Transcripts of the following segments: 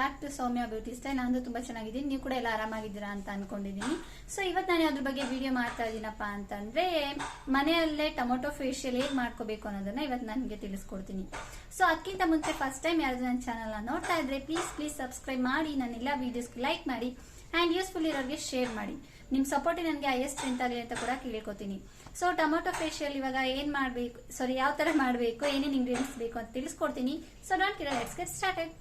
Back to Soumya beauty style. ನಾನು ತುಂಬಾ ಚೆನ್ನಾಗಿದ್ದೀನಿ, ನೀವು ಕೂಡ ಎಲ್ಲ ಆರಾಮಾಗಿದ್ದೀರಾ ಅಂತ ಅನ್ಕೊಂಡಿದ್ದೀನಿ. ಸೊ ಇವತ್ತು ನಾನು ಅದ್ರ ಬಗ್ಗೆ ವಿಡಿಯೋ ಮಾಡ್ತಾ ಇದ್ದೀನಪ್ಪ ಅಂತಂದ್ರೆ ಮನೆಯಲ್ಲೇ ಟೊಮೊಟೊ ಫೇಶಿಯಲ್ ಹೇಗೆ ಮಾಡ್ಕೋಬೇಕು ಅನ್ನೋದನ್ನ ಇವತ್ತು ನನಗೆ ತಿಳಿಸ್ಕೊಡ್ತೀನಿ. ಸೊ ಅದಕ್ಕಿಂತ ಮುಂಚೆ ಫಸ್ಟ್ ಟೈಮ್ ಯಾರಾದ್ರೂ ನನ್ನ ಚಾನಲ್ನ ನೋಡ್ತಾ ಇದ್ರೆ ಪ್ಲೀಸ್ ಸಬ್ಸ್ಕ್ರೈಬ್ ಮಾಡಿ, ನನ್ನ ಎಲ್ಲ ವಿಡಿಯೋಸ್ಗೆ ಲೈಕ್ ಮಾಡಿ ಆ್ಯಂಡ್ ಯೂಸ್ಫುಲ್ ಇರೋರಿಗೆ ಶೇರ್ ಮಾಡಿ. ನಿಮ್ಮ ಸಪೋರ್ಟ್ ನನಗೆ ಹೈಯೆಸ್ಟ್ ಸ್ಟ್ರೆಂತ್ ಆಗಲಿ ಅಂತ ಕೂಡ ಕೇಳ್ಕೊತೀನಿ. ಸೊ ಟೊಮೊಟೊ ಫೇಶಿಯಲ್ ಇವಾಗ ಯಾವ ತರ ಮಾಡಬೇಕು, ಏನೇನು ಇಂಗ್ರೀಡಿಯೆಂಟ್ಸ್ ಬೇಕು ಅಂತ ತಿಳಿಸ್ಕೊಡ್ತೀನಿ. So don't kill, let's get started.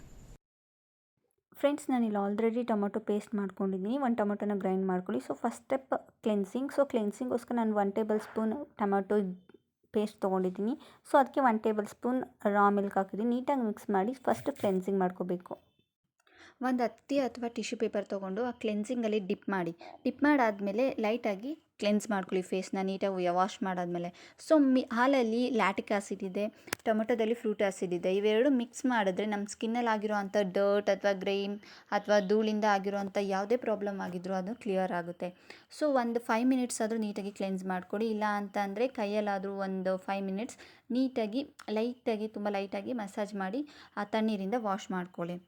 Friends, ನಾನಿಲ್ಲಿ ಆಲ್ರೆಡಿ ಟೊಮೊಟೊ ಪೇಸ್ಟ್ ಮಾಡ್ಕೊಂಡಿದ್ದೀನಿ. ಒಂದು ಟೊಮೊಟೊನ ಗ್ರೈಂಡ್ ಮಾಡ್ಕೊಳ್ಳಿ. So first step cleansing. So ಕ್ಲೆನ್ಸಿಂಗೋಸ್ಕರ ನಾನು 1 ಟೇಬಲ್ ಸ್ಪೂನ್ ಟೊಮೊಟೊ ಪೇಸ್ಟ್ ತೊಗೊಂಡಿದ್ದೀನಿ. ಸೊ ಅದಕ್ಕೆ 1 ಟೇಬಲ್ ಸ್ಪೂನ್ ರಾ ಮಿಲ್ಕ್ ಹಾಕಿದ್ದೀನಿ. ನೀಟಾಗಿ ಮಿಕ್ಸ್ ಮಾಡಿ ಫಸ್ಟ್ ಕ್ಲೆನ್ಸಿಂಗ್ ಮಾಡ್ಕೋಬೇಕು. ಒಂದು ಹತ್ತಿ ಅಥವಾ ಟಿಶ್ಯೂ ಪೇಪರ್ ತೊಗೊಂಡು ಆ ಕ್ಲೆನ್ಸಿಂಗಲ್ಲಿ ಡಿಪ್ ಮಾಡಾದಮೇಲೆ ಲೈಟಾಗಿ ಕ್ಲೆನ್ಸ್ ಮಾಡ್ಕೊಳ್ಳಿ ಫೇಸ್ನ ನೀಟಾಗಿ ವಾಶ್ ಮಾಡಾದಮೇಲೆ. ಸೊ ಹಾಲಲ್ಲಿ ಲ್ಯಾಟಿಕ್ ಆ್ಯಸಿಡ್ ಇದೆ, ಟೊಮೆಟೊದಲ್ಲಿ ಫ್ರೂಟ್ ಆ್ಯಸಿಡ್ ಇದೆ. ಇವೆರಡು ಮಿಕ್ಸ್ ಮಾಡಿದ್ರೆ ನಮ್ಮ ಸ್ಕಿನ್ನಲ್ಲಿ ಆಗಿರೋ ಅಂಥ ಡರ್ಟ್ ಅಥವಾ ಗ್ರೈಮ್ ಅಥವಾ ಧೂಳಿಂದ ಆಗಿರೋಂಥ ಯಾವುದೇ ಪ್ರಾಬ್ಲಮ್ ಆಗಿದ್ರೂ ಅದು ಕ್ಲಿಯರ್ ಆಗುತ್ತೆ. ಸೊ ಒಂದು 5 ಮಿನಿಟ್ಸ್ ಆದರೂ ನೀಟಾಗಿ ಕ್ಲೆನ್ಸ್ ಮಾಡ್ಕೊಳ್ಳಿ. ಇಲ್ಲ ಅಂತ ಅಂದರೆ ಕೈಯಲ್ಲಾದರೂ ಒಂದು 5 ಮಿನಿಟ್ಸ್ ನೀಟಾಗಿ ತುಂಬ ಲೈಟಾಗಿ ಮಸಾಜ್ ಮಾಡಿ ಆ ತಣ್ಣೀರಿಂದ ವಾಶ್ ಮಾಡ್ಕೊಳ್ಳಿ.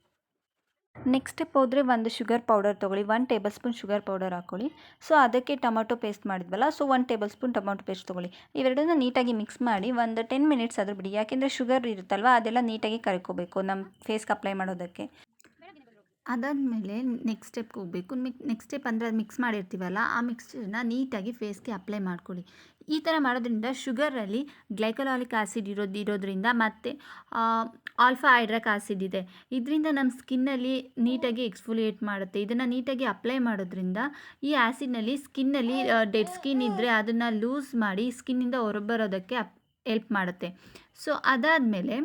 ನೆಕ್ಸ್ಟ್ ಸ್ಟೆಪ್ ಹೋದರೆ ಒಂದು ಶುಗರ್ ಪೌಡರ್ ತೊಗೊಳ್ಳಿ. 1 ಟೇಬಲ್ ಸ್ಪೂನ್ ಶುಗರ್ ಪೌಡರ್ ಹಾಕ್ಕೊಳ್ಳಿ. ಸೊ ಅದಕ್ಕೆ ಟೊಮೊಟೊ ಪೇಸ್ಟ್ ಮಾಡಿದ್ವಲ್ಲ, so 1 tablespoon tomato paste ತೊಗೊಳ್ಳಿ. ಇವೆರಡನ್ನ ನೀಟಾಗಿ ಮಿಕ್ಸ್ ಮಾಡಿ ಒಂದು 10 ಮಿನಿಟ್ಸ್ ಆದರೂ ಬಿಡಿ. ಯಾಕೆಂದರೆ ಶುಗರ್ ಇರುತ್ತಲ್ವ, ಅದೆಲ್ಲ ನೀಟಾಗಿ ಕರ್ಕೋಬೇಕು ನಮ್ಮ ಫೇಸ್ಗೆ ಅಪ್ಲೈ ಮಾಡೋದಕ್ಕೆ. ಅದಾದಮೇಲೆ ನೆಕ್ಸ್ಟ್ ಸ್ಟೆಪ್ಗೆ ಹೋಗಬೇಕು. ನೆಕ್ಸ್ಟ್ ಸ್ಟೆಪ್ ಅಂದರೆ ಅದು ಮಿಕ್ಸ್ ಮಾಡಿರ್ತೀವಲ್ಲ, ಆ ಮಿಕ್ಸ್ಚರ್ನ ನೀಟಾಗಿ ಫೇಸ್ಗೆ ಅಪ್ಲೈ ಮಾಡ್ಕೊಳ್ಳಿ. ಈ ಥರ ಮಾಡೋದ್ರಿಂದ ಶುಗರಲ್ಲಿ ಗ್ಲೈಕೊಲಾಲಿಕ್ ಆ್ಯಸಿಡ್ ಇರೋದ್ರಿಂದ ಮತ್ತು ಆಲ್ಫಾ ಹೈಡ್ರಾಕ್ ಆ್ಯಸಿಡ್ ಇದೆ. ಇದರಿಂದ ನಮ್ಮ ಸ್ಕಿನ್ನಲ್ಲಿ ನೀಟಾಗಿ ಎಕ್ಸ್ಫೋಲಿಯೇಟ್ ಮಾಡುತ್ತೆ. ಇದನ್ನು ನೀಟಾಗಿ ಅಪ್ಲೈ ಮಾಡೋದ್ರಿಂದ ಈ ಆ್ಯಸಿಡ್ನಲ್ಲಿ ಸ್ಕಿನ್ನಲ್ಲಿ ಡೆಡ್ ಸ್ಕಿನ್ ಇದ್ದರೆ ಅದನ್ನು ಲೂಸ್ ಮಾಡಿ ಸ್ಕಿನ್ನಿಂದ ಹೊರಬರೋದಕ್ಕೆ ಹೆಲ್ಪ್ ಮಾಡುತ್ತೆ. ಸೊ ಅದಾದಮೇಲೆ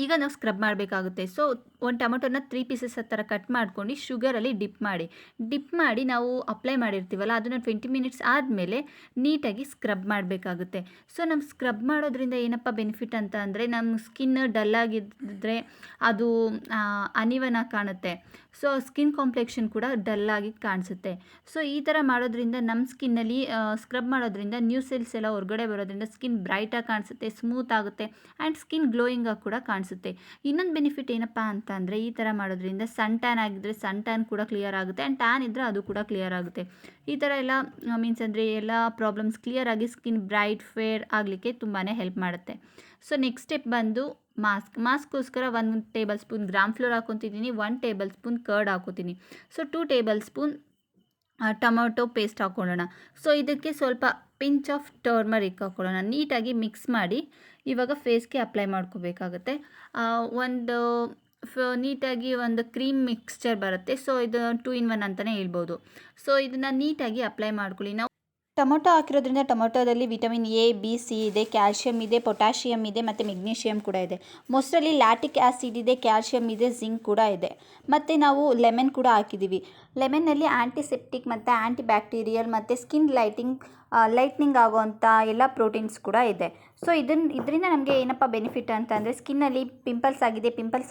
ಈಗ ನಾವು ಸ್ಕ್ರಬ್ ಮಾಡಬೇಕಾಗುತ್ತೆ. ಸೊ ಒಂದು ಟೊಮೊಟೊನ 3 ಪೀಸಸ್ ಆ ಥರ ಕಟ್ ಮಾಡ್ಕೊಂಡು ಶುಗರಲ್ಲಿ ಡಿಪ್ ಮಾಡಿ ನಾವು ಅಪ್ಲೈ ಮಾಡಿರ್ತೀವಲ್ಲ, ಅದನ್ನು 20 ಮಿನಿಟ್ಸ್ ಆದಮೇಲೆ ನೀಟಾಗಿ ಸ್ಕ್ರಬ್ ಮಾಡಬೇಕಾಗುತ್ತೆ. ಸೊ ನಮ್ಮ ಸ್ಕ್ರಬ್ ಮಾಡೋದ್ರಿಂದ ಏನಪ್ಪ ಬೆನಿಫಿಟ್ ಅಂತ ಅಂದರೆ ನಮ್ಮ ಸ್ಕಿನ್ ಡಲ್ಲಾಗಿದ್ದರೆ ಅದು ಅನಿವನ್ ಆಗಿ ಕಾಣುತ್ತೆ. ಸೊ ಸ್ಕಿನ್ ಕಾಂಪ್ಲೆಕ್ಷನ್ ಕೂಡ ಡಲ್ಲಾಗಿ ಕಾಣಿಸುತ್ತೆ. ಸೊ ಈ ಥರ ಮಾಡೋದ್ರಿಂದ ನಮ್ಮ ಸ್ಕಿನ್ನಲ್ಲಿ ಸ್ಕ್ರಬ್ ಮಾಡೋದ್ರಿಂದ ನ್ಯೂ ಸೆಲ್ಸ್ ಎಲ್ಲ ಹೊರಗಡೆ ಬರೋದ್ರಿಂದ ಸ್ಕಿನ್ ಬ್ರೈಟಾಗಿ ಕಾಣಿಸುತ್ತೆ, ಸ್ಮೂತ್ ಆಗುತ್ತೆ ಆ್ಯಂಡ್ ಸ್ಕಿನ್ ಗ್ಲೋಯಿಂಗಾಗಿ ಕೂಡ ಕಾಣಿಸುತ್ತೆ. ಇನ್ನೊಂದು ಬೆನಿಫಿಟ್ ಏನಪ್ಪ ಅಂತ ಅಂದರೆ ಈ ಥರ ಮಾಡೋದ್ರಿಂದ ಸನ್ ಟ್ಯಾನ್ ಆಗಿದ್ದರೆ ಸನ್ ಟ್ಯಾನ್ ಕೂಡ ಕ್ಲಿಯರ್ ಆಗುತ್ತೆ ಆ್ಯಂಡ್ ಟ್ಯಾನ್ ಇದ್ದರೆ ಅದು ಕೂಡ ಕ್ಲಿಯರ್ ಆಗುತ್ತೆ. ಈ ಥರ ಎಲ್ಲ ಮೀನ್ಸ್ ಅಂದರೆ ಎಲ್ಲ ಪ್ರಾಬ್ಲಮ್ಸ್ ಕ್ಲಿಯರ್ ಆಗಿ ಸ್ಕಿನ್ ಬ್ರೈಟ್ ಫೇರ್ ಆಗಲಿಕ್ಕೆ ತುಂಬಾ ಹೆಲ್ಪ್ ಮಾಡುತ್ತೆ. ಸೊ ನೆಕ್ಸ್ಟ್ ಸ್ಟೆಪ್ ಬಂದು ಮಾಸ್ಕ್ಗೋಸ್ಕರ 1 ಟೇಬಲ್ ಸ್ಪೂನ್ ಗ್ರಾಮ್ ಫ್ಲೋರ್ ಹಾಕೊತಿದ್ದೀನಿ, 1 ಟೇಬಲ್ ಸ್ಪೂನ್ ಕರ್ಡ್ ಹಾಕೋತೀನಿ. So 2 tablespoon tomato paste ಹಾಕ್ಕೊಳ್ಳೋಣ. ಸೊ ಇದಕ್ಕೆ ಸ್ವಲ್ಪ ಪಿಂಚ್ ಆಫ್ ಟರ್ಮರಿಕ್ ಹಾಕ್ಕೊಳ್ಳೋಣ. ನೀಟಾಗಿ ಮಿಕ್ಸ್ ಮಾಡಿ ಇವಾಗ ಫೇಸ್ಗೆ ಅಪ್ಲೈ ಮಾಡ್ಕೋಬೇಕಾಗುತ್ತೆ. ನೀಟಾಗಿ ಒಂದು ಕ್ರೀಮ್ ಮಿಕ್ಸ್ಚರ್ ಬರುತ್ತೆ. ಸೊ ಇದು 2 in 1 ಅಂತಲೇ ಹೇಳ್ಬೋದು. ಸೊ ಇದನ್ನು ನೀಟಾಗಿ ಅಪ್ಲೈ ಮಾಡ್ಕೊಳ್ಳಿ. ನಾವು ಟೊಮೊಟೊ ಹಾಕಿರೋದ್ರಿಂದ ಟೊಮೊಟೊದಲ್ಲಿ ವಿಟಮಿನ್ ಎ, ಬಿ, ಸಿ ಇದೆ, ಕ್ಯಾಲ್ಶಿಯಮ್ ಇದೆ, ಪೊಟ್ಯಾಷಿಯಮ್ ಇದೆ ಮತ್ತು ಮೆಗ್ನೀಷಿಯಮ್ ಕೂಡ ಇದೆ. ಮೊಸರಲ್ಲಿ ಲ್ಯಾಟಿಕ್ ಆ್ಯಸಿಡ್ ಇದೆ, ಕ್ಯಾಲ್ಶಿಯಮ್ ಇದೆ, ಜಿಂಕ್ ಕೂಡ ಇದೆ. ಮತ್ತು ನಾವು ಲೆಮನ್ ಕೂಡ ಹಾಕಿದ್ದೀವಿ. ಲೆಮನ್ನಲ್ಲಿ ಆ್ಯಂಟಿಸೆಪ್ಟಿಕ್ ಮತ್ತು ಆ್ಯಂಟಿ ಬ್ಯಾಕ್ಟೀರಿಯಲ್ ಮತ್ತು ಸ್ಕಿನ್ ಲೈಟ್ನಿಂಗ್ ಆಗೋವಂಥ ಎಲ್ಲ ಪ್ರೋಟೀನ್ಸ್ ಕೂಡ ಇದೆ. ಸೊ ಇದರಿಂದ ನಮಗೆ ಏನಪ್ಪ ಬೆನಿಫಿಟ್ ಅಂತಂದರೆ ಸ್ಕಿನ್ನಲ್ಲಿ ಪಿಂಪಲ್ಸ್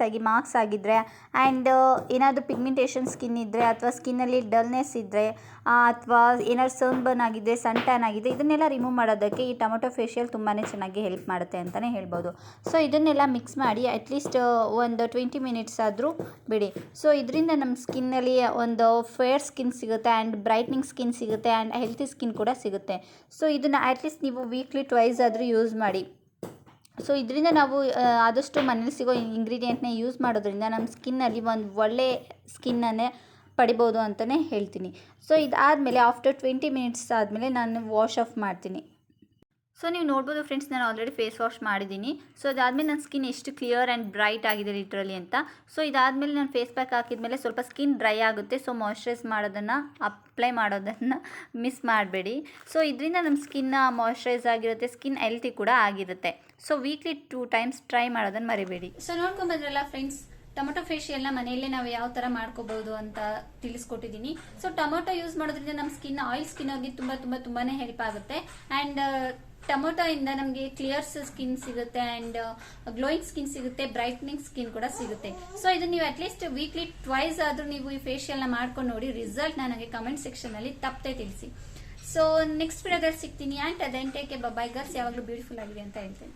ಆಗಿ ಮಾರ್ಕ್ಸ್ ಆಗಿದ್ದರೆ ಆ್ಯಂಡ್ ಏನಾದರೂ ಪಿಗ್ಮೆಂಟೇಷನ್ ಸ್ಕಿನ್ ಇದ್ದರೆ ಅಥವಾ ಸ್ಕಿನ್ನಲ್ಲಿ ಡಲ್ನೆಸ್ ಇದ್ದರೆ ಅಥವಾ ಏನಾದ್ರು ಸನ್ಬರ್ನ್ ಆಗಿದ್ದರೆ, ಸನ್ ಟ್ಯಾನ್ ಆಗಿದೆ, ಇದನ್ನೆಲ್ಲ ರಿಮೂವ್ ಮಾಡೋದಕ್ಕೆ ಈ ಟೊಮೊಟೊ ಫೇಶಿಯಲ್ ತುಂಬಾ ಚೆನ್ನಾಗಿ ಹೆಲ್ಪ್ ಮಾಡುತ್ತೆ ಅಂತಲೇ ಹೇಳ್ಬೋದು. ಸೊ ಇದನ್ನೆಲ್ಲ ಮಿಕ್ಸ್ ಮಾಡಿ ಅಟ್ಲೀಸ್ಟ್ ಒಂದು 20 ಮಿನಿಟ್ಸ್ ಆದರೂ ಬಿಡಿ. ಸೊ ಇದರಿಂದ ನಮ್ಮ ಸ್ಕಿನ್ನಲ್ಲಿ ಒಂದು ಫೇರ್ ಸ್ಕಿನ್ ಸಿಗುತ್ತೆ ಆ್ಯಂಡ್ ಬ್ರೈಟ್ನಿಂಗ್ ಸ್ಕಿನ್ ಸಿಗುತ್ತೆ ಆ್ಯಂಡ್ ಹೆಲ್ತಿ ಸ್ಕಿನ್ ಕೂಡ ಸಿಗುತ್ತೆ. ಸೊ ಇದನ್ನು ಅಟ್ಲೀಸ್ಟ್ ನೀವು ವೀಕ್ಲಿ 2 ಆದರೂ ಯೂಸ್ ಮಾಡಿ. ಸೊ ಇದರಿಂದ ನಾವು ಆದಷ್ಟು ಮನೇಲಿ ಸಿಗೋ ಇಂಗ್ರೀಡಿಯೆಂಟ್ನೇ ಯೂಸ್ ಮಾಡೋದ್ರಿಂದ ನಮ್ಮ ಸ್ಕಿನ್ನಲ್ಲಿ ಒಂದು ಒಳ್ಳೆ ಸ್ಕಿನ್ನನ್ನೇ ಪಡಿಬೋದು ಅಂತಲೇ ಹೇಳ್ತೀನಿ. ಸೊ ಇದಾದಮೇಲೆ ಆಫ್ಟರ್ 20 ಮಿನಿಟ್ಸ್ ಆದಮೇಲೆ ನಾನು ವಾಶ್ ಆಫ್ ಮಾಡ್ತೀನಿ. ಸೊ ನೀವು ನೋಡ್ಬೋದು ಫ್ರೆಂಡ್ಸ್, ನಾನು ಆಲ್ರೆಡಿ ಫೇಸ್ ವಾಶ್ ಮಾಡಿದ್ದೀನಿ. ಸೊ ಅದಾದಮೇಲೆ ನನ್ನ ಸ್ಕಿನ್ ಎಷ್ಟು ಕ್ಲಿಯರ್ ಆ್ಯಂಡ್ ಬ್ರೈಟ್ ಆಗಿದೆ ಲಿಟ್ರಲಿ ಅಂತ. ಸೊ ಇದಾದಮೇಲೆ ನಾನು ಫೇಸ್ ಪ್ಯಾಕ್ ಹಾಕಿದ್ಮೇಲೆ ಸ್ವಲ್ಪ ಸ್ಕಿನ್ ಡ್ರೈ ಆಗುತ್ತೆ. ಸೊ ಮಾಯ್ಶ್ಚರೈಸ್ ಅಪ್ಲೈ ಮಾಡೋದನ್ನು ಮಿಸ್ ಮಾಡಬೇಡಿ. ಸೊ ಇದರಿಂದ ನಮ್ಮ ಸ್ಕಿನ್ ಮಾಯ್ಶ್ಚರೈಸ್ ಆಗಿರುತ್ತೆ, ಸ್ಕಿನ್ ಹೆಲ್ತಿ ಕೂಡ ಆಗಿರುತ್ತೆ. ಸೊ ವೀಕ್ಲಿ 2 ಟೈಮ್ಸ್ ಟ್ರೈ ಮಾಡೋದನ್ನು ಮರಿಬೇಡಿ. ಸೊ ನೋಡ್ಕೊಂಬಂದ್ರಲ್ಲ ಫ್ರೆಂಡ್ಸ್, ಟೊಮೊಟೊ ಫೇಶಿಯಲ್ನ ಮನೆಯಲ್ಲೇ ನಾವು ಯಾವ ಥರ ಮಾಡ್ಕೋಬಹುದು ಅಂತ ತಿಳಿಸ್ಕೊಟ್ಟಿದ್ದೀನಿ. ಸೊ ಟೊಮೊಟೊ ಯೂಸ್ ಮಾಡೋದ್ರಿಂದ ನಮ್ಮ ಸ್ಕಿನ್ ಆಯಿಲ್ ಸ್ಕಿನ್ ಆಗಿ ತುಂಬಾ ಹೆಲ್ಪ್ ಆಗುತ್ತೆ. ಆ್ಯಂಡ್ ಟೊಮೊಟೊ ಇಂದ ನಮಗೆ ಕ್ಲಿಯರ್ ಸ್ಕಿನ್ ಸಿಗುತ್ತೆ ಆ್ಯಂಡ್ ಗ್ಲೋಯಿಂಗ್ ಸ್ಕಿನ್ ಸಿಗುತ್ತೆ, ಬ್ರೈಟ್ನಿಂಗ್ ಸ್ಕಿನ್ ಕೂಡ ಸಿಗುತ್ತೆ. ಸೊ ಇದನ್ನ ನೀವು ಅಟ್ಲೀಸ್ಟ್ ವೀಕ್ಲಿ 2 ಆದರೂ ನೀವು ಈ ಫೇಶಿಯಲ್ನ ಮಾಡ್ಕೊಂಡು ನೋಡಿ. ರಿಸಲ್ಟ್ ನನಗೆ ಕಮೆಂಟ್ ಸೆಕ್ಷನಲ್ಲಿ ತಪ್ಪದೆ ತಿಳಿಸಿ. ಸೊ ನೆಕ್ಸ್ಟ್ ವಿಡಿಯೋದಲ್ಲಿ ಸಿಗ್ತೀನಿ. ಆ್ಯಂಡ್ ಅದೆಂಟೇಕೆ ಬೈ ಗರ್ಲ್ಸ್ ಯಾವಾಗಲೂ ಬ್ಯೂಟಿಫುಲ್ ಆಗಿದೆ ಅಂತ ಹೇಳ್ತೇನೆ.